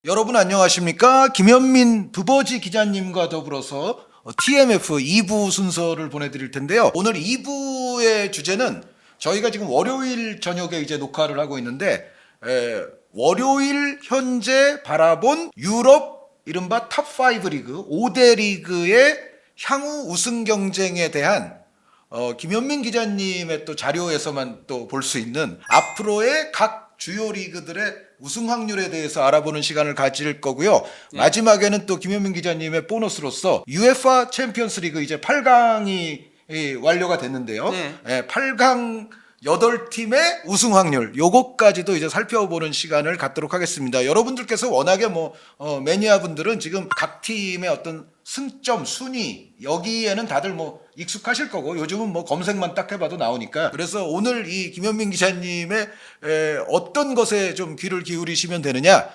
여러분 안녕하십니까? 김현민 두버지 기자님과 더불어서 TMF 2부 순서를 보내드릴 텐데요. 오늘 2부의 주제는 저희가 지금 월요일 저녁에 이제 녹화를 하고 있는데 월요일 현재 바라본 유럽 이른바 탑5 리그 5대 리그의 향후 우승 경쟁에 대한 김현민 기자님의 또 자료에서만 또 볼 수 있는 앞으로의 각 주요 리그들의 우승 확률에 대해서 알아보는 시간을 가질 거고요. 네. 마지막에는 또 김현민 기자님의 보너스로서 UEFA 챔피언스 리그 이제 8강이 완료가 됐는데요. 네. 8강 8팀의 우승 확률 요것까지도 이제 살펴보는 시간을 갖도록 하겠습니다. 여러분들께서 워낙에 매니아 분들은 지금 각 팀의 어떤 승점, 순위 여기에는 다들 익숙하실 거고 요즘은 검색만 딱 해봐도 나오니까 그래서 오늘 이 김현민 기자님의 어떤 것에 좀 귀를 기울이시면 되느냐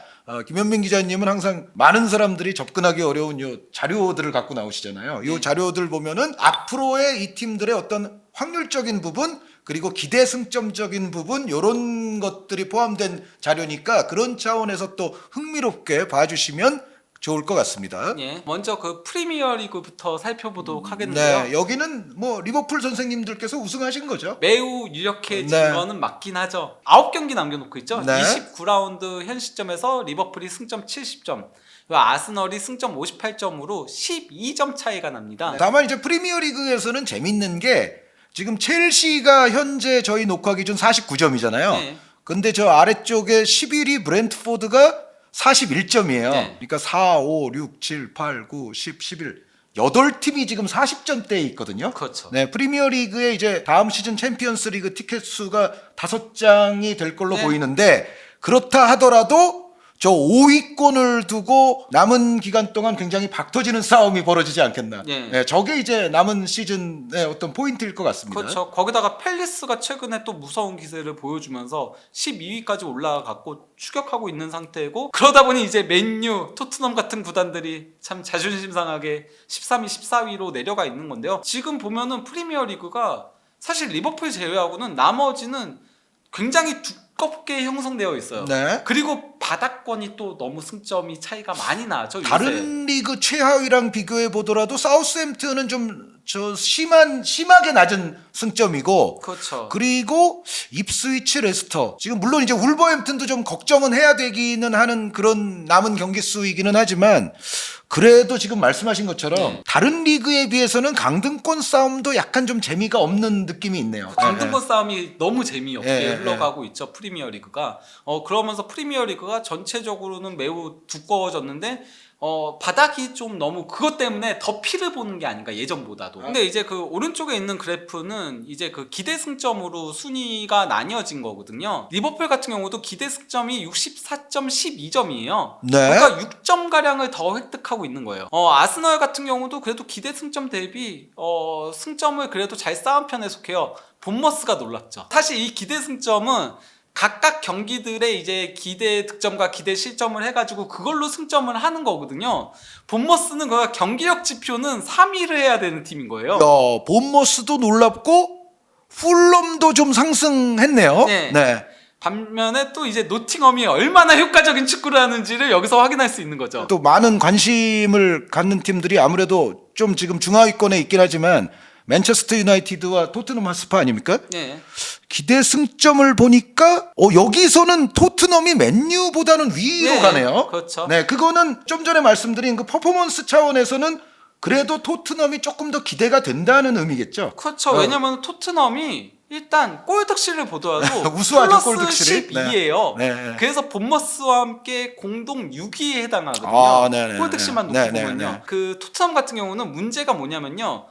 김현민 기자님은 항상 많은 사람들이 접근하기 어려운 요 자료들을 갖고 나오시잖아요. 요 자료들 보면은 앞으로의 이 팀들의 어떤 확률적인 부분 그리고 기대 승점적인 부분 이런 것들이 포함된 자료니까 그런 차원에서 또 흥미롭게 봐주시면 좋을 것 같습니다. 예. 먼저 그 프리미어 리그부터 살펴보도록 하겠는데요. 네, 여기는 리버풀 선생님들께서 우승하신 거죠. 매우 유력해진 네. 거는 맞긴 하죠. 9경기 남겨놓고 있죠. 네. 29라운드 현 시점에서 리버풀이 승점 70점, 아스널이 승점 58점으로 12점 차이가 납니다. 다만 이제 프리미어 리그에서는 재밌는 게 지금 첼시가 현재 저희 녹화 기준 49점이잖아요. 네. 근데 저 아래쪽에 11위 브렌트포드가 41점이에요. 네. 그러니까 4, 5, 6, 7, 8, 9, 10, 11 8팀이 지금 40점대에 있거든요. 그렇죠. 네, 프리미어 리그의 이제 다음 시즌 챔피언스 리그 티켓 수가 5장이 될 걸로 네. 보이는데 그렇다 하더라도 저 5위권을 두고 남은 기간 동안 굉장히 박터지는 싸움이 벌어지지 않겠나. 예. 네, 저게 이제 남은 시즌의 어떤 포인트일 것 같습니다. 그렇죠. 거기다가 팰리스가 최근에 또 무서운 기세를 보여주면서 12위까지 올라갔고 추격하고 있는 상태고 그러다 보니 이제 맨유, 토트넘 같은 구단들이 참 자존심 상하게 13위, 14위로 내려가 있는 건데요. 지금 보면은 프리미어 리그가 사실 리버풀 제외하고는 나머지는 굉장히 두껍게 형성되어 있어요. 네. 그리고 바닥권이 또 너무 승점이 차이가 많이 나죠. 요새. 다른 리그 최하위랑 비교해 보더라도 사우스햄튼은 좀 심하게 낮은 승점이고 그렇죠. 그리고 입스위치 레스터 지금 물론 이제 울버햄튼도 좀 걱정은 해야 되기는 하는 그런 남은 경기 수이기는 하지만 그래도 지금 말씀하신 것처럼 네. 다른 리그에 비해서는 강등권 싸움도 약간 좀 재미가 없는 느낌이 있네요. 강등권 싸움이 너무 재미없게 예, 흘러가고 있죠. 프리미어 리그가. 그러면서 프리미어 리그가 전체적으로는 매우 두꺼워졌는데 바닥이 좀 너무 그것 때문에 더 피를 보는 게 아닌가 예전보다도. 근데 이제 그 오른쪽에 있는 그래프는 이제 그 기대 승점으로 순위가 나뉘어진 거거든요. 리버풀 같은 경우도 기대 승점이 64.12점이에요. 네. 그러니까 6점 가량을 더 획득하고 있는 거예요. 아스널 같은 경우도 그래도 기대 승점 대비 승점을 그래도 잘 쌓은 편에 속해요. 본머스가 놀랍죠. 사실 이 기대 승점은 각각 경기들의 이제 기대 득점과 기대 실점을 해가지고 그걸로 승점을 하는 거거든요. 본머스는 그 경기력 지표는 3위를 해야 되는 팀인 거예요. 본머스도 놀랍고 풀럼도 좀 상승했네요. 네. 반면에 또 이제 노팅엄이 얼마나 효과적인 축구를 하는지를 여기서 확인할 수 있는 거죠. 또 많은 관심을 갖는 팀들이 아무래도 좀 지금 중하위권에 있긴 하지만 맨체스터 유나이티드와 토트넘 핫스파 아닙니까? 네. 기대 승점을 보니까 여기서는 토트넘이 맨유보다는 위로 네, 가네요. 그렇죠. 네, 그거는 좀 전에 말씀드린 그 퍼포먼스 차원에서는 그래도 토트넘이 조금 더 기대가 된다는 의미겠죠. 그렇죠. 왜냐면 토트넘이 일단 골 득실을 보더라도 우수하죠, 골 플러스 득실이. 12예요. 네. 그래서 본머스와 함께 공동 6위에 해당하거든요. 아, 네네. 골 득실만 놓고 네네. 보면요. 네. 그 토트넘 같은 경우는 문제가 뭐냐면요.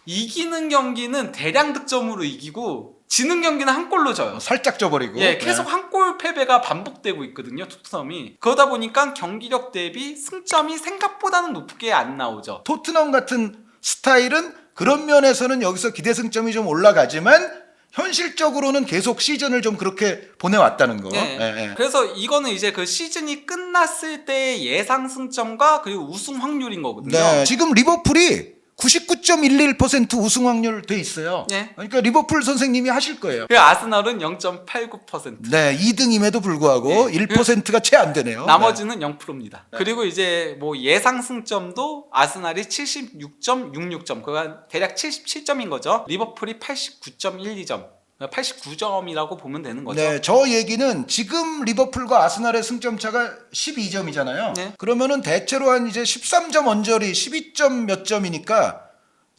이기는 경기는 대량 득점으로 이기고 지는 경기는 한 골로 져요. 살짝 져버리고. 예, 계속 한 골 패배가 반복되고 있거든요, 토트넘이. 그러다 보니까 경기력 대비 승점이 생각보다는 높게 안 나오죠. 토트넘 같은 스타일은 그런 면에서는 여기서 기대 승점이 좀 올라가지만 현실적으로는 계속 시즌을 좀 그렇게 보내왔다는 거. 네. 예. 그래서 이거는 이제 그 시즌이 끝났을 때의 예상 승점과 그리고 우승 확률인 거거든요. 네. 지금 리버풀이 99.11% 우승 확률 돼 있어요. 예. 그러니까 리버풀 선생님이 하실 거예요. 그 아스널은 0.89%. 네, 2등임에도 불구하고 네. 1%가 채 안 되네요. 나머지는 0%입니다. 그리고 이제 뭐 예상 승점도 아스날이 76.66점, 그가 대략 77점인 거죠. 리버풀이 89.12점, 89점이라고 보면 되는 거죠. 네, 저 얘기는 지금 리버풀과 아스날의 승점 차가 12점이잖아요. 네. 그러면은 대체로 한 이제 13점 언저리, 12점 몇 점이니까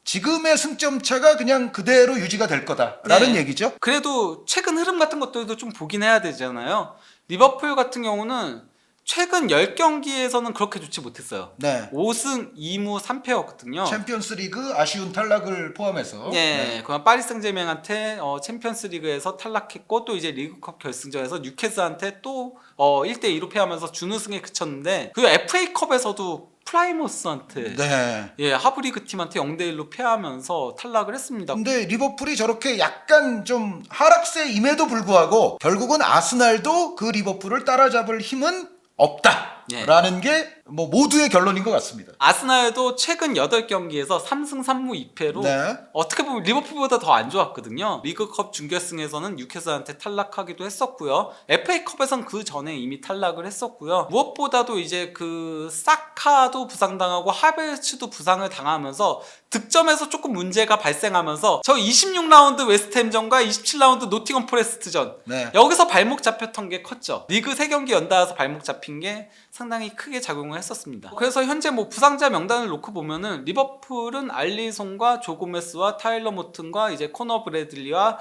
지금의 승점 차가 그냥 그대로 유지가 될 거다라는 네. 얘기죠. 그래도 최근 흐름 같은 것들도 좀 보긴 해야 되잖아요. 리버풀 같은 경우는 최근 10경기에서는 그렇게 좋지 못했어요. 네. 5승 2무 3패였거든요. 챔피언스리그 아쉬운 탈락을 포함해서. 네, 그만 파리 생제맹한테 챔피언스리그에서 탈락했고 또 이제 리그컵 결승전에서 뉴캐슬한테 또 1대2로 패하면서 준우승에 그쳤는데 그 FA컵에서도 프라이머스한테 네. 예, 하브리그 팀한테 0대1로 패하면서 탈락을 했습니다. 근데 리버풀이 저렇게 약간 좀 하락세임에도 불구하고 결국은 아스날도 그 리버풀을 따라잡을 힘은 없다라는 게 뭐 모두의 결론인 것 같습니다. 아스날도 최근 8경기에서 3승 3무 2패로 네. 어떻게 보면 리버풀보다 더 안 좋았거든요. 리그컵 준결승에서는 뉴캐슬한테 탈락하기도 했었고요. FA컵에선 그 전에 이미 탈락을 했었고요. 무엇보다도 이제 그 사카도 부상당하고 하베르츠도 부상을 당하면서 득점에서 조금 문제가 발생하면서 저 26라운드 웨스트햄전과 27라운드 노팅엄 포레스트전 네. 여기서 발목 잡혔던 게 컸죠. 리그 3경기 연달아서 발목 잡힌 게 상당히 크게 작용을 했었습니다. 그래서 현재 뭐 부상자 명단을 놓고 보면은 리버풀은 알리송과 조 고메스와 타일러 모튼과 이제 코너 브래들리와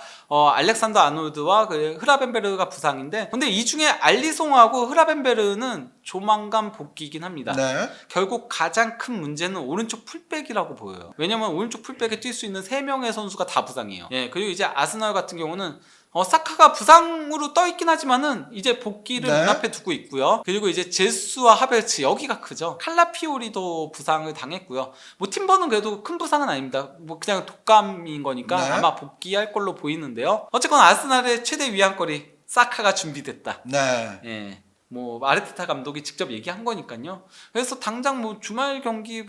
알렉산더 아놀드와 그 흐라벤베르가 부상인데, 근데 이 중에 알리송하고 흐라벤베르는 조만간 복귀이긴 합니다. 네. 결국 가장 큰 문제는 오른쪽 풀백이라고 보여요. 왜냐면 오른쪽 풀백에 뛸 수 있는 3명의 선수가 다 부상이에요. 예, 그리고 이제 아스널 같은 경우는 사카가 부상으로 떠있긴 하지만은 이제 복귀를 네. 눈앞에 두고 있고요. 그리고 이제 제수와 하베르츠 여기가 크죠. 칼라피오리도 부상을 당했고요. 뭐 팀버는 그래도 큰 부상은 아닙니다. 뭐 그냥 독감인 거니까 네. 아마 복귀할 걸로 보이는데요. 어쨌건 아스날의 최대 위안거리 사카가 준비됐다. 네. 예. 뭐 아르테타 감독이 직접 얘기한 거니까요. 그래서 당장 뭐 주말 경기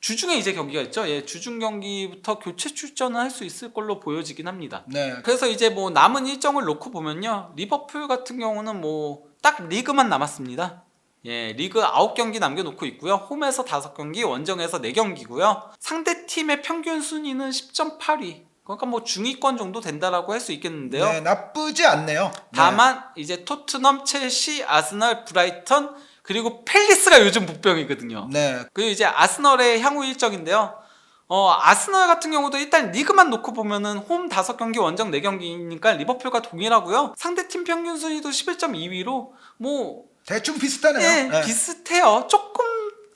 주중에 이제 경기가 있죠. 예, 주중 경기부터 교체 출전을 할 수 있을 걸로 보여지긴 합니다. 네. 그래서 이제 뭐 남은 일정을 놓고 보면요, 리버풀 같은 경우는 뭐 딱 리그만 남았습니다. 예, 리그 9경기 남겨놓고 있고요. 홈에서 5경기, 원정에서 4경기고요. 상대 팀의 평균 순위는 10.8위. 그러니까 뭐 중위권 정도 된다라고 할 수 있겠는데요. 네, 나쁘지 않네요. 다만 이제 토트넘, 첼시, 아스널, 브라이턴 그리고 팰리스가 요즘 복병이거든요. 네. 그리고 이제 아스널의 향후 일정인데요. 아스널 같은 경우도 일단 리그만 놓고 보면은 홈 5경기, 원정 4경기니까 리버풀과 동일하고요. 상대팀 평균 순위도 11.2위로 뭐 대충 비슷하네요. 예, 네. 비슷해요.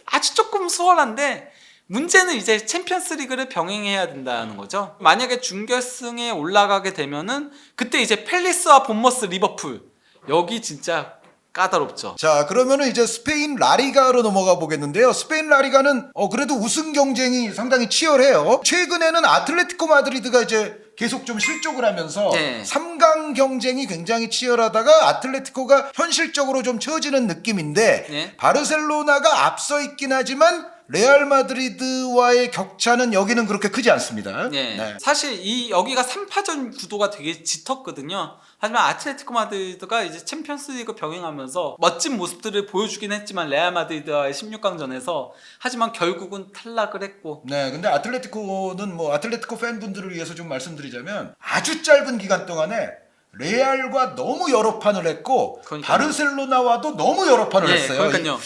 아주 조금 수월한데 문제는 이제 챔피언스 리그를 병행해야 된다는 거죠. 만약에 준결승에 올라가게 되면은 그때 이제 팰리스와 본머스, 리버풀 여기 진짜 까다롭죠. 자, 그러면은 이제 스페인 라리가로 넘어가 보겠는데요. 스페인 라리가는 그래도 우승 경쟁이 상당히 치열해요. 최근에는 아틀레티코 마드리드가 이제 계속 좀 실족을 하면서 네. 3강 경쟁이 굉장히 치열하다가 아틀레티코가 현실적으로 좀 처지는 느낌인데 네. 바르셀로나가 앞서 있긴 하지만 레알 마드리드와의 격차는 여기는 그렇게 크지 않습니다. 네. 네. 사실 여기가 3파전 구도가 되게 짙었거든요. 하지만 아틀레티코 마드리드가 이제 챔피언스리그 병행하면서 멋진 모습들을 보여주긴 했지만 레알 마드리드와의 16강전에서 하지만 결국은 탈락을 했고. 네, 근데 아틀레티코는 뭐 아틀레티코 팬분들을 위해서 좀 말씀드리자면 아주 짧은 기간 동안에 레알과 너무 여러 판을 했고 그러니까요. 바르셀로나와도 너무 여러 판을 네, 했어요. 그러니까요.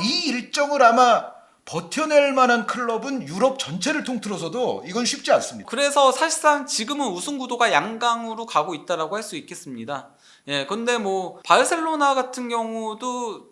이 일정을 아마 버텨낼 만한 클럽은 유럽 전체를 통틀어서도 이건 쉽지 않습니다. 그래서 사실상 지금은 우승 구도가 양강으로 가고 있다라고 할 수 있겠습니다. 예, 근데 뭐 바르셀로나 같은 경우도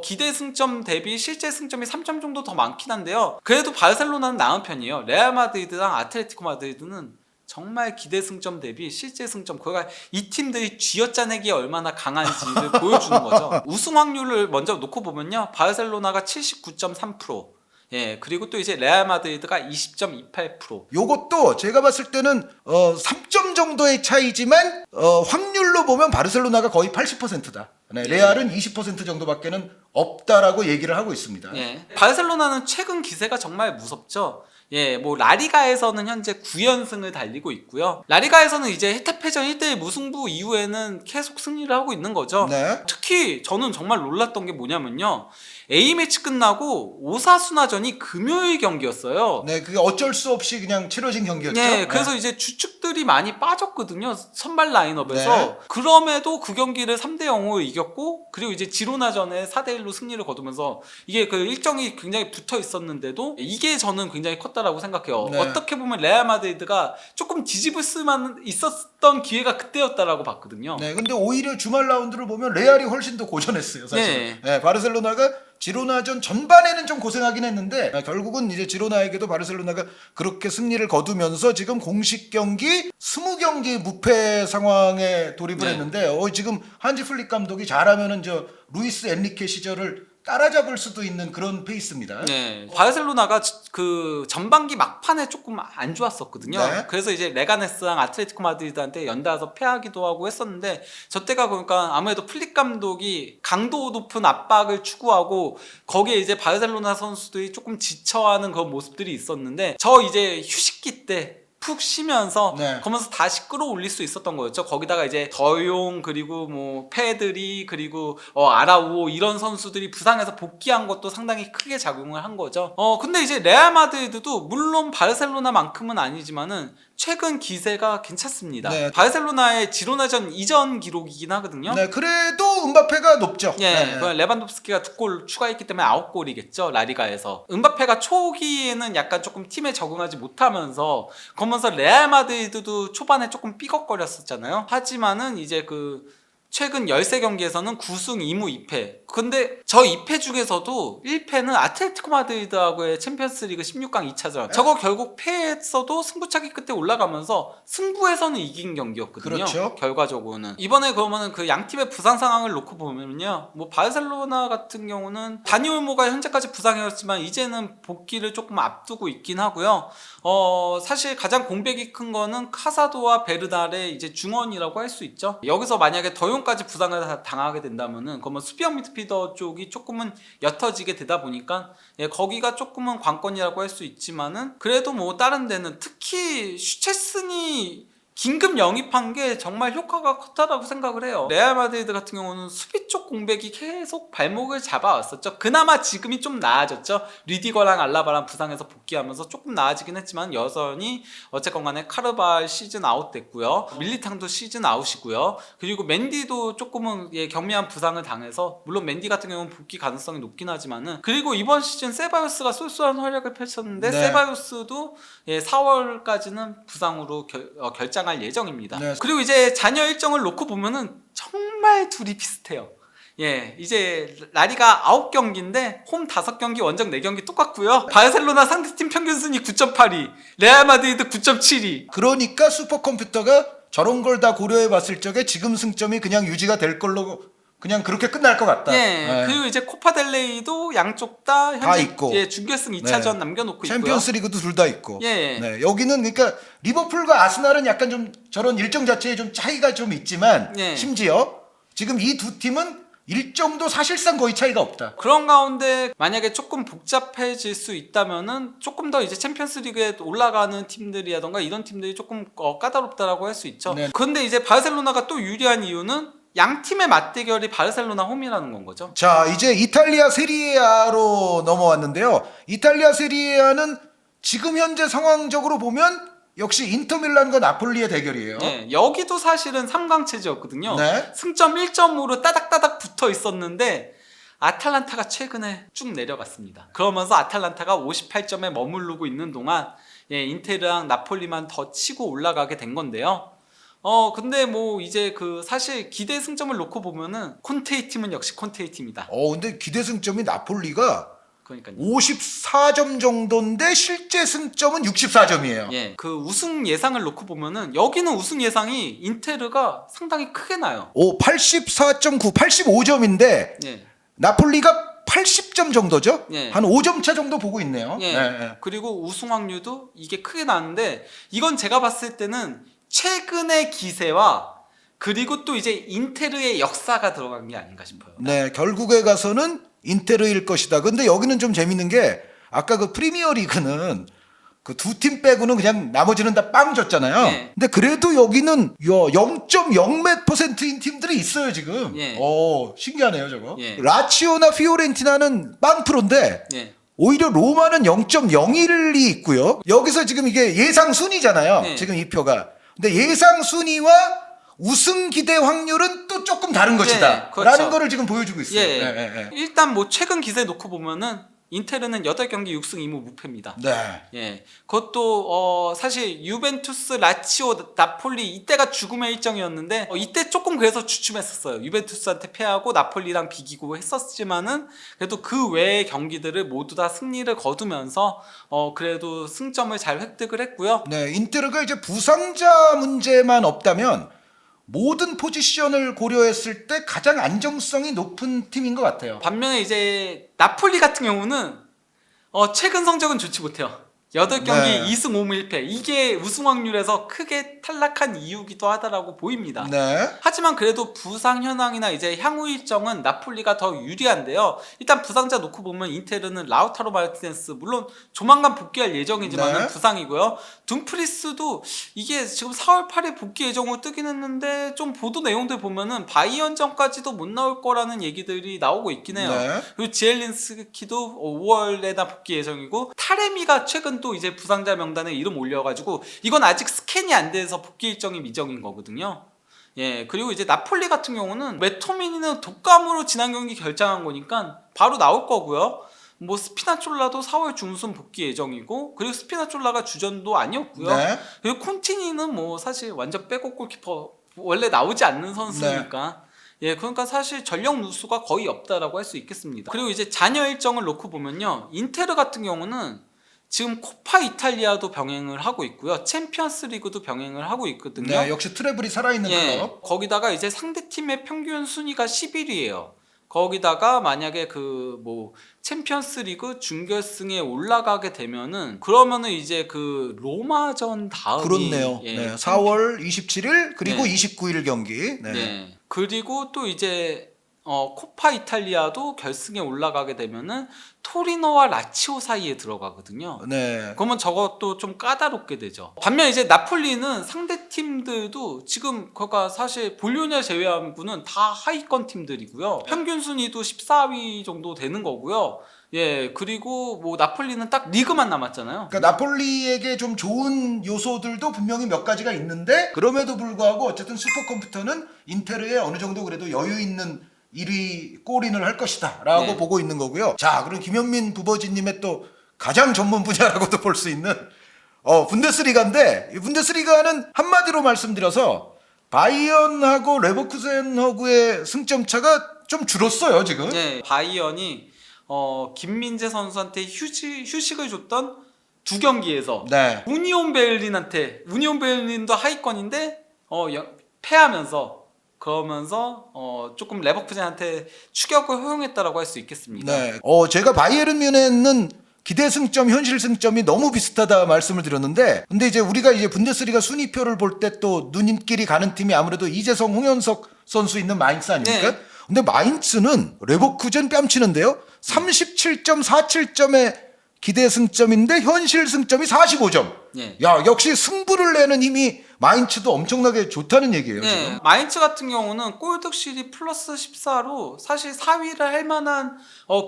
기대 승점 대비 실제 승점이 3점 정도 더 많긴 한데요. 그래도 바르셀로나는 나은 편이에요. 레알 마드리드랑 아틀레티코 마드리드는 정말 기대 승점 대비 실제 승점, 그러니까 이 팀들이 쥐어짜내기에 얼마나 강한지를 보여주는 거죠. 우승 확률을 먼저 놓고 보면요, 바르셀로나가 79.3%, 예, 그리고 또 이제 레알 마드리드가 20.28%. 요것도 제가 봤을 때는 3점 정도의 차이지만 확률로 보면 바르셀로나가 거의 80%다. 네, 레알은 20% 정도밖에는 없다라고 얘기를 하고 있습니다. 예. 바르셀로나는 최근 기세가 정말 무섭죠. 예, 뭐 라리가에서는 현재 9연승을 달리고 있고요. 라리가에서는 이제 헤타페전 1대1 무승부 이후에는 계속 승리를 하고 있는 거죠. 네. 특히 저는 정말 놀랐던 게 뭐냐면요. A매치 끝나고 오사수나전이 금요일 경기였어요. 네, 그게 어쩔 수 없이 그냥 치러진 경기였죠. 네, 그래서 이제 주축들이 많이 빠졌거든요. 선발 라인업에서. 네. 그럼에도 그 경기를 3대 0으로 이겼고, 그리고 이제 지로나전에 4대 1로 승리를 거두면서 이게 그 일정이 굉장히 붙어 있었는데도 이게 저는 굉장히 컸다라고 생각해요. 네. 어떻게 보면 레알 마드리드가 조금 뒤집을 수만 있었던 기회가 그때였다라고 봤거든요. 네, 근데 오히려 주말 라운드를 보면 레알이 훨씬 더 고전했어요, 사실. 네, 바르셀로나가 지로나전 전반에는 좀 고생하긴 했는데 결국은 이제 지로나에게도 바르셀로나가 그렇게 승리를 거두면서 지금 공식 경기 20경기 무패 상황에 돌입을 네. 했는데 지금 한지 플릭 감독이 잘하면은 저 루이스 엔리케 시절을 따라잡을 수도 있는 그런 페이스입니다. 네, 바르셀로나가 그 전반기 막판에 조금 안 좋았었거든요. 네. 그래서 이제 레가네스랑 아틀레티코 마드리드한테 연달아서 패하기도 하고 했었는데 저 때가 보니까 아무래도 플릭 감독이 강도 높은 압박을 추구하고 거기에 이제 바르셀로나 선수들이 조금 지쳐하는 그런 모습들이 있었는데 저 이제 휴식기 때 푹 쉬면서 네. 그러면서 다시 끌어올릴 수 있었던 거였죠. 거기다가 이제 더용 그리고 뭐 페드리 그리고 아라우오 이런 선수들이 부상해서 복귀한 것도 상당히 크게 작용을 한 거죠. 근데 이제 레알 마드리드도 물론 바르셀로나만큼은 아니지만은 최근 기세가 괜찮습니다. 네. 바르셀로나의 지로나전 이전 기록이긴 하거든요. 네, 그래도 음바페가 높죠. 예, 네. 그 레반도프스키가 2골 추가했기 때문에 9골이겠죠, 라리가에서. 음바페가 초기에는 약간 조금 팀에 적응하지 못하면서 그러면서 레알 마드리드도 초반에 조금 삐걱거렸었잖아요. 하지만은 이제 그 최근 13경기에서는 9승 2무 2패. 근데 저 2패 중에서도 1패는 아틀레티코 마드리드하고의 챔피언스리그 16강 2차전. 저거 결국 패했어도 승부차기 끝에 올라가면서 승부에서는 이긴 경기였거든요. 그렇죠. 결과적으로는. 이번에 그러면은 그 양 팀의 부상 상황을 놓고 보면요. 뭐 바르셀로나 같은 경우는 다니 올모가 현재까지 부상이었지만 이제는 복귀를 조금 앞두고 있긴 하고요. 사실 가장 공백이 큰 거는 카사도와 베르날의 이제 중원이라고 할 수 있죠. 여기서 만약에 더용까지 부상을 당하게 된다면은 그러면 수비형 미드필더 쪽이 조금은 옅어지게 되다 보니까 거기가 조금은 관건이라고 할 수 있지만은 그래도 뭐 다른 데는 특히 슈체스니 긴급 영입한 게 정말 효과가 컸다라고 생각을 해요. 레알 마드리드 같은 경우는 수비 쪽 공백이 계속 발목을 잡아왔었죠. 그나마 지금이 좀 나아졌죠. 리디거랑 알라바랑 부상해서 복귀하면서 조금 나아지긴 했지만 여전히 어쨌건 간에 카르발 시즌 아웃 됐고요. 밀리탕도 시즌 아웃이고요. 그리고 맨디도 조금은 경미한 부상을 당해서 물론 맨디 같은 경우는 복귀 가능성이 높긴 하지만은 그리고 이번 시즌 세바요스가 쏠쏠한 활약을 펼쳤는데 네. 세바요스도 4월까지는 부상으로 결장할 예정입니다. 네. 그리고 이제 잔여 일정을 놓고 보면은 정말 둘이 비슷해요. 예, 이제 라리가 9경기인데 홈 5경기, 원정 4경기 똑같고요. 바르셀로나 상대팀 평균 순위 9.82, 레알 마드리드 9.72. 그러니까 슈퍼컴퓨터가 저런 걸 다 고려해 봤을 적에 지금 승점이 그냥 유지가 될 걸로 그냥 그렇게 끝날 것 같다. 예, 네. 그리고 이제 코파델레이도 양쪽 다 현재 다 있고. 준결승 2차전 네. 남겨놓고 있고요. 챔피언스리그도 둘 다 있고. 예. 네, 여기는 그러니까 리버풀과 아스날은 약간 좀 저런 일정 자체에 좀 차이가 좀 있지만 예. 심지어 지금 이 두 팀은 일정도 사실상 거의 차이가 없다. 그런 가운데 만약에 조금 복잡해질 수 있다면은 조금 더 이제 챔피언스리그에 올라가는 팀들이라던가 이런 팀들이 조금 까다롭다라고 할 수 있죠. 네. 근데 이제 바르셀로나가 또 유리한 이유는 양 팀의 맞대결이 바르셀로나 홈이라는 건 거죠. 자, 이제 이탈리아 세리에아로 넘어왔는데요. 이탈리아 세리에아는 지금 현재 상황적으로 보면 역시 인터밀란과 나폴리의 대결이에요. 네, 여기도 사실은 3강체제였거든요. 네. 승점 1점으로 따닥따닥 붙어 있었는데 아탈란타가 최근에 쭉 내려갔습니다. 그러면서 아탈란타가 58점에 머무르고 있는 동안 인테르랑 나폴리만 더 치고 올라가게 된 건데요. 근데 뭐 이제 그 사실 기대 승점을 놓고 보면은 콘테이 팀은 역시 콘테이 팀이다. 근데 기대 승점이 나폴리가 그러니까요. 54점 정도인데 실제 승점은 64점이에요. 예, 그 우승 예상을 놓고 보면은 여기는 우승 예상이 인테르가 상당히 크게 나요. 84.9, 85점인데 예. 나폴리가 80점 정도죠? 예. 한 5점 차 정도 보고 있네요. 예. 예. 그리고 우승 확률도 이게 크게 나는데 이건 제가 봤을 때는 최근의 기세와 그리고 또 이제 인테르의 역사가 들어간 게 아닌가 싶어요. 네, 결국에 가서는 인테르일 것이다. 근데 여기는 좀 재밌는 게 아까 그 프리미어 리그는 그 두 팀 빼고는 그냥 나머지는 다 빵 줬잖아요. 네. 근데 그래도 여기는 0.0몇 %인 팀들이 있어요, 지금. 예. 신기하네요, 저거. 예. 라치오나 피오렌티나는 빵 프로인데 예. 오히려 로마는 0.01이 있고요. 여기서 지금 이게 예상 순위잖아요. 네. 지금 이 표가. 근데 예상 순위와 우승 기대 확률은 또 조금 다른 것이다. 그렇죠. 라는 거를 지금 보여주고 있어요. 예. 예. 일단 뭐 최근 기세 놓고 보면은 인테르는 8경기 6승 2무 무패입니다. 네. 예. 그것도 사실 유벤투스, 라치오, 나폴리 이때가 죽음의 일정이었는데 이때 조금 그래서 주춤했었어요. 유벤투스한테 패하고 나폴리랑 비기고 했었지만은 그래도 그 외의 경기들을 모두 다 승리를 거두면서 그래도 승점을 잘 획득을 했고요. 네, 인테르가 이제 부상자 문제만 없다면 모든 포지션을 고려했을 때 가장 안정성이 높은 팀인 것 같아요. 반면에 이제 나폴리 같은 경우는 최근 성적은 좋지 못해요. 8경기 네. 2승 5무 1패. 이게 우승 확률에서 크게 탈락한 이유기도 하다라고 보입니다. 네. 하지만 그래도 부상 현황이나 이제 향후 일정은 나폴리가 더 유리한데요. 일단 부상자 놓고 보면 인테르는 라우타로 마르티네스 물론 조만간 복귀할 예정이지만 네. 부상이고요. 둠프리스도 이게 지금 4월 8일 복귀 예정으로 뜨긴 했는데 좀 보도 내용들 보면은 바이언전까지도 못 나올 거라는 얘기들이 나오고 있긴 해요. 네. 그리고 지엘린스키도 5월에나 복귀 예정이고 타레미가 최근 또 이제 부상자 명단에 이름 올려가지고 이건 아직 스캔이 안 돼서 복귀 일정이 미정인 거거든요. 예, 그리고 이제 나폴리 같은 경우는 메토미니는 독감으로 지난 경기 결장한 거니까 바로 나올 거고요. 뭐 스피나촐라도 4월 중순 복귀 예정이고 그리고 스피나촐라가 주전도 아니었고요. 네. 그리고 콘티니는 뭐 사실 완전 백업 골키퍼 원래 나오지 않는 선수니까 예, 그러니까 사실 전력 누수가 거의 없다라고 할 수 있겠습니다. 그리고 이제 잔여 일정을 놓고 보면요, 인테르 같은 경우는 지금 코파 이탈리아도 병행을 하고 있고요. 챔피언스 리그도 병행을 하고 있거든요. 네, 역시 트래블이 살아있는 클럽. 거기다가 이제 상대팀의 평균 순위가 11위예요. 거기다가 만약에 그 뭐 챔피언스 리그 준결승에 올라가게 되면은 그러면은 이제 그 로마전 다음이 그렇네요. 예, 네, 4월 27일 그리고 네. 29일 경기. 네. 네. 그리고 또 이제 코파 이탈리아도 결승에 올라가게 되면은 토리노와 라치오 사이에 들어가거든요. 네. 그러면 저것도 좀 까다롭게 되죠. 반면 이제 나폴리는 상대 팀들도 지금 그러니까 사실 볼로냐 제외하고는 다 하위권 팀들이고요. 평균 순위도 14위 정도 되는 거고요. 예, 그리고 뭐 나폴리는 딱 리그만 남았잖아요. 그러니까 나폴리에게 좀 좋은 요소들도 분명히 몇 가지가 있는데 그럼에도 불구하고 어쨌든 슈퍼컴퓨터는 인테르에 어느 정도 그래도 여유 있는 1위 골인을 할 것이다 라고 네. 보고 있는 거고요. 자, 그럼 김현민 부버지님의 또 가장 전문 분야라고도 볼 수 있는 분데스리가인데 이 분데스리가는 한마디로 말씀드려서 바이언하고 레버쿠젠하고의 승점 차가 좀 줄었어요 지금. 네, 바이언이 김민재 선수한테 휴식을 줬던 두 경기에서 네. 우니온 베를린도 하위권인데 패하면서 그러면서 조금 레버쿠젠한테 추격을 허용했다라고 할 수 있겠습니다. 네. 제가 바이에른 뮌헨은 기대 승점, 현실 승점이 너무 비슷하다 말씀을 드렸는데, 근데 이제 우리가 이제 분데스리가 순위표를 볼 때 또 누님끼리 가는 팀이 아무래도 이재성, 홍현석 선수 있는 마인츠 아닙니까? 네. 근데 마인츠는 레버쿠젠 뺨치는데요. 37.47점의 기대 승점인데 현실 승점이 45점. 네. 야, 역시 승부를 내는 힘이 마인츠도 엄청나게 좋다는 얘기예요. 네, 지금. 마인츠 같은 경우는 골득실이 플러스 14로 사실 4위를 할 만한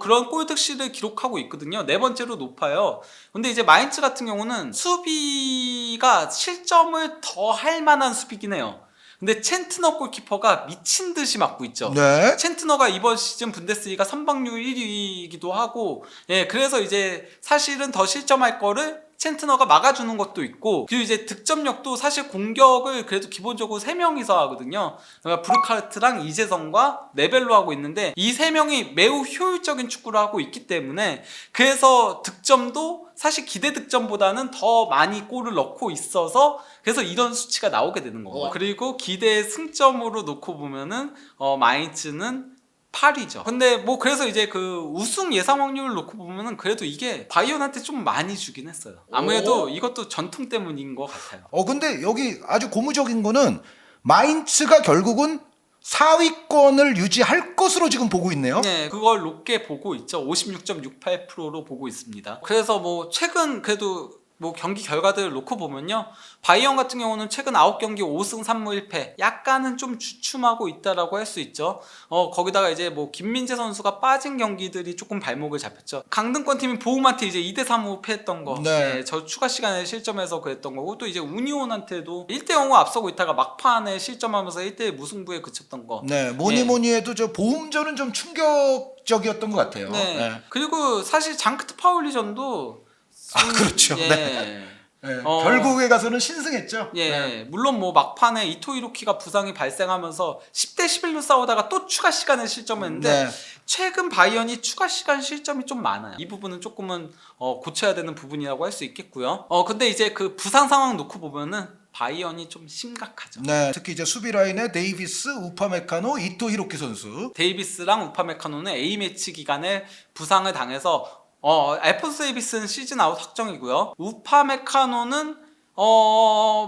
그런 골득실을 기록하고 있거든요. 네 번째로 높아요. 근데 이제 마인츠 같은 경우는 수비가 실점을 더 할 만한 수비긴 해요. 근데 첸트너 골키퍼가 미친 듯이 막고 있죠. 네. 첸트너가 이번 시즌 분데스리가 선방률 1위이기도 하고, 예, 그래서 이제 사실은 더 실점할 거를 첸트너가 막아주는 것도 있고, 그리고 이제 득점력도 사실 공격을 그래도 기본적으로 3명이서 하거든요. 그러니까 브루카르트랑 이재성과 네벨로 하고 있는데 이 3명이 매우 효율적인 축구를 하고 있기 때문에 그래서 득점도 사실 기대 득점보다는 더 많이 골을 넣고 있어서 그래서 이런 수치가 나오게 되는 거고, 그리고 기대 승점으로 놓고 보면은 마인츠는 8위죠. 근데 뭐 그래서 이제 그 우승 예상 확률을 놓고 보면은 그래도 이게 바이언한테 좀 많이 주긴 했어요. 아무래도 이것도 전통 때문인 것 같아요. 근데 여기 아주 고무적인 거는 마인츠가 결국은 4위권을 유지할 것으로 지금 보고 있네요. 네, 그걸 높게 보고 있죠. 56.68%로 보고 있습니다. 그래서 뭐 최근 그래도 뭐 경기 결과들을 놓고 보면요, 바이언 같은 경우는 최근 9경기 5승 3무 1패, 약간은 좀 주춤하고 있다라고 할 수 있죠. 거기다가 이제 뭐 김민재 선수가 빠진 경기들이 조금 발목을 잡혔죠. 강등권 팀인 보움한테 이제 2대 3로 패했던 거, 네. 네, 저 추가 시간에 실점해서 그랬던 거고, 또 이제 우니온한테도 1대 0으로 앞서고 있다가 막판에 실점하면서 1대 무승부에 그쳤던 거. 네, 뭐니 해도 저 보험전은 좀 충격적이었던 것 같아요. 네. 네. 그리고 사실 장크트 파울리전도 그렇죠. 예. 네. 결국에 가서는 신승했죠. 예. 네. 물론 뭐 막판에 이토 히로키가 부상이 발생하면서 10대 11로 싸우다가 또 추가 시간에 실점했는데 네. 최근 바이언이 추가 시간 실점이 좀 많아요. 이 부분은 조금은 고쳐야 되는 부분이라고 할 수 있겠고요. 근데 이제 그 부상 상황 놓고 보면은 바이언이 좀 심각하죠. 네, 특히 이제 수비 라인에 데이비스, 우파메카노, 이토 히로키 선수. 데이비스랑 우파메카노는 A매치 기간에 부상을 당해서 알폰소 데이비스는 시즌 아웃 확정이고요. 우파메카노는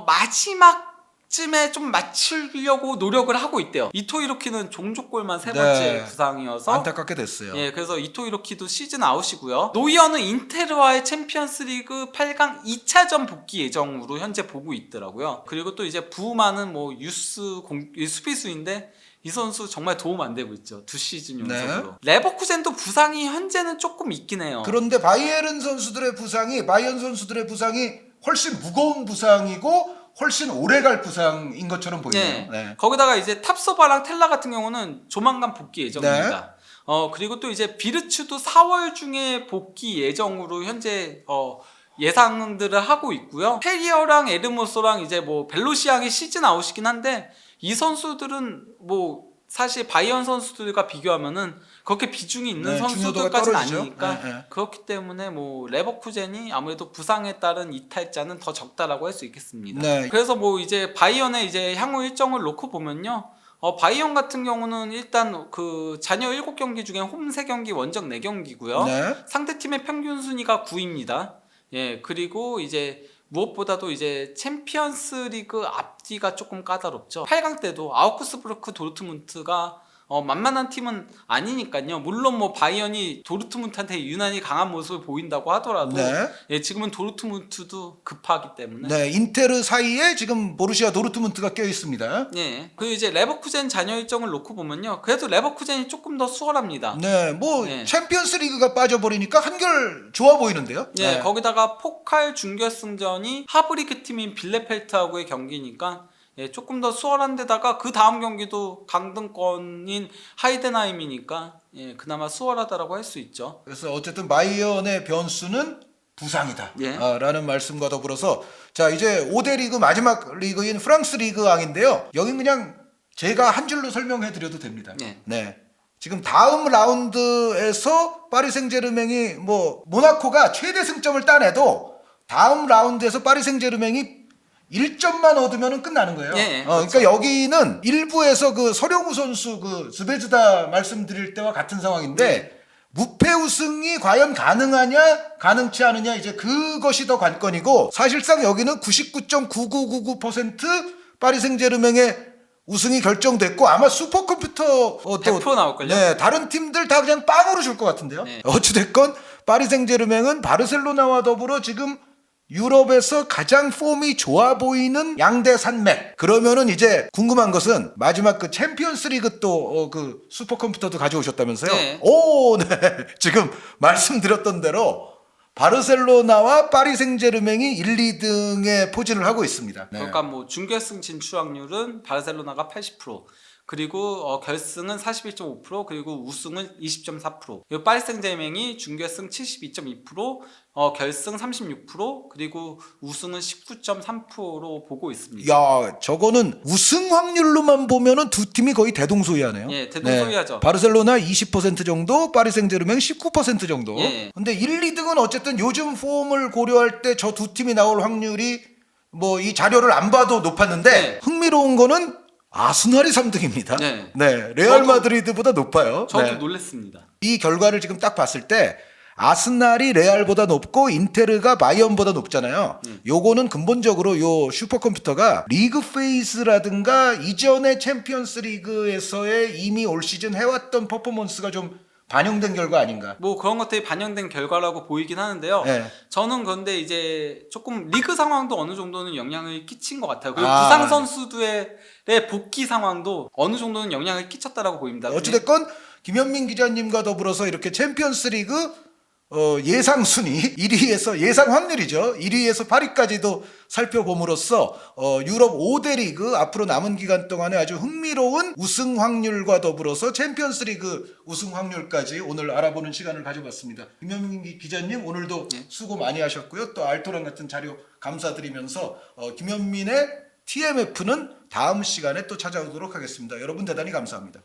마지막쯤에 좀 맞추려고 노력을 하고 있대요. 이토 히로키는 종족골만 3번째 네. 부상이어서 안타깝게 됐어요. 예, 그래서 이토 히로키도 시즌 아웃이고요. 노이어는 인테르와의 챔피언스리그 8강 2차전 복귀 예정으로 현재 보고 있더라고요. 그리고 또 이제 부우만은 뭐 수비수인데 이 선수 정말 도움 안 되고 있죠. 2시즌 연속으로. 레버쿠젠도 부상이 현재는 조금 있긴 해요. 그런데 바이에른 선수들의 부상이, 바이에른 선수들의 부상이 훨씬 무거운 부상이고 훨씬 오래갈 부상인 것처럼 보이네요. 네. 네. 거기다가 이제 탑소바랑 텔라 같은 경우는 조만간 복귀 예정입니다. 그리고 또 이제 비르츠도 4월 중에 복귀 예정으로 현재 예상들을 하고 있고요. 페리어랑 에르모소랑 이제 뭐 벨로시앙이 시즌 아웃이긴 한데 이 선수들은 뭐 사실 바이언 선수들과 비교하면은 그렇게 비중이 있는 네, 선수들까지는 중요도가 떨어지죠. 아니니까 네. 그렇기 때문에 뭐 레버쿠젠이 아무래도 부상에 따른 이탈자는 더 적다라고 할 수 있겠습니다. 네. 그래서 뭐 이제 바이언의 이제 향후 일정을 놓고 보면요. 바이언 같은 경우는 일단 그 잔여 7경기 중에 홈 3경기, 원정 4경기고요. 네. 상대팀의 평균 순위가 9위입니다. 예, 그리고 이제 무엇보다도 이제 챔피언스 리그 앞뒤가 조금 까다롭죠. 8강 때도 아우크스부르크 도르트문트가 만만한 팀은 아니니까요. 물론 뭐 바이언이 도르트문트한테 유난히 강한 모습을 보인다고 하더라도 네. 예, 지금은 도르트문트도 급하기 때문에 네, 인테르 사이에 지금 보루시아 도르트문트가 껴 있습니다. 예. 그리고 이제 레버쿠젠 잔여 일정을 놓고 보면요. 그래도 레버쿠젠이 조금 더 수월합니다. 네, 뭐 네. 챔피언스 리그가 빠져버리니까 한결 좋아 보이는데요. 예, 네. 거기다가 포칼 준결승전이 하브리크 팀인 빌레펠트하고의 경기니까 예, 조금 더 수월한 데다가 그 다음 경기도 강등권인 하이덴하임이니까 예, 그나마 수월하다라고 할 수 있죠. 그래서 어쨌든 바이언의 변수는 부상이다. 예. 라는 말씀과 더불어서 자 이제 5대 리그 마지막 리그인 프랑스 리그왕인데요. 여긴 그냥 제가 한 줄로 설명해 드려도 됩니다. 예. 네. 지금 다음 라운드에서 파리 생제르맹이 뭐 모나코가 최대 승점을 따내도 다음 라운드에서 파리 생제르맹이 1점만 얻으면 끝나는 거예요. 예, 그러니까 여기는 일부에서 그 서령우 선수 그 스베즈다 말씀드릴 때와 같은 상황인데 무패 우승이 과연 가능하냐 가능치 않으냐 이제 그것이 더 관건이고 사실상 여기는 99.9999% 파리 생제르맹의 우승이 결정됐고 아마 슈퍼컴퓨터 100% 나올걸요? 네, 다른 팀들 다 그냥 빵으로 줄 것 같은데요. 네. 어찌됐건 파리 생제르맹은 바르셀로나와 더불어 지금 유럽에서 가장 폼이 좋아 보이는 양대 산맥. 그러면은 이제 궁금한 것은 마지막 그 챔피언스 리그 또 그 슈퍼컴퓨터도 가져오셨다면서요? 네. 오, 네. 지금 말씀드렸던 대로 바르셀로나와 파리 생제르맹이 1, 2등에 포진을 하고 있습니다. 네. 그러니까 뭐 준결승 진출 확률은 바르셀로나가 80%, 그리고 결승은 41.5%, 그리고 우승은 20.4%. 그리고 파리 생제르맹이 준결승 72.2%, 결승 36%, 그리고 우승은 19.3%로 보고 있습니다. 야, 저거는 우승 확률로만 보면은 두 팀이 거의 대동소이하네요. 예, 대동소이하죠. 바르셀로나 20% 정도, 파리 생제르맹 19% 정도. 예. 근데 1, 2등은 어쨌든 요즘 폼을 고려할 때 저 두 팀이 나올 확률이 뭐 이 자료를 안 봐도 높았는데 네. 흥미로운 거는 아스날이 3등입니다. 네. 레알 저도- 마드리드보다 높아요. 저도 네. 놀랬습니다. 이 결과를 지금 딱 봤을 때 아스날이 레알보다 높고 인테르가 바이언보다 높잖아요. 요거는 근본적으로 요 슈퍼컴퓨터가 리그 페이스라든가 이전의 챔피언스 리그에서의 이미 올 시즌 해왔던 퍼포먼스가 좀 반영된 결과 아닌가. 뭐 그런 것들이 반영된 결과라고 보이긴 하는데요. 네. 저는 그런데 이제 조금 리그 상황도 어느 정도는 영향을 끼친 것 같아요. 그리고 아, 부상 선수들의 복귀 상황도 어느 정도는 영향을 끼쳤다라고 보입니다. 어찌됐건 김현민 기자님과 더불어서 이렇게 챔피언스 리그 예상 순위 1위에서 예상 확률이죠. 1위에서 8위까지도 살펴봄으로써 유럽 5대 리그 앞으로 남은 기간 동안에 아주 흥미로운 우승 확률과 더불어서 챔피언스 리그 우승 확률까지 오늘 알아보는 시간을 가져봤습니다. 김현민 기자님 오늘도 수고 많이 하셨고요. 또 알토란 같은 자료 감사드리면서 김현민의 TMF는 다음 시간에 또 찾아오도록 하겠습니다. 여러분 대단히 감사합니다.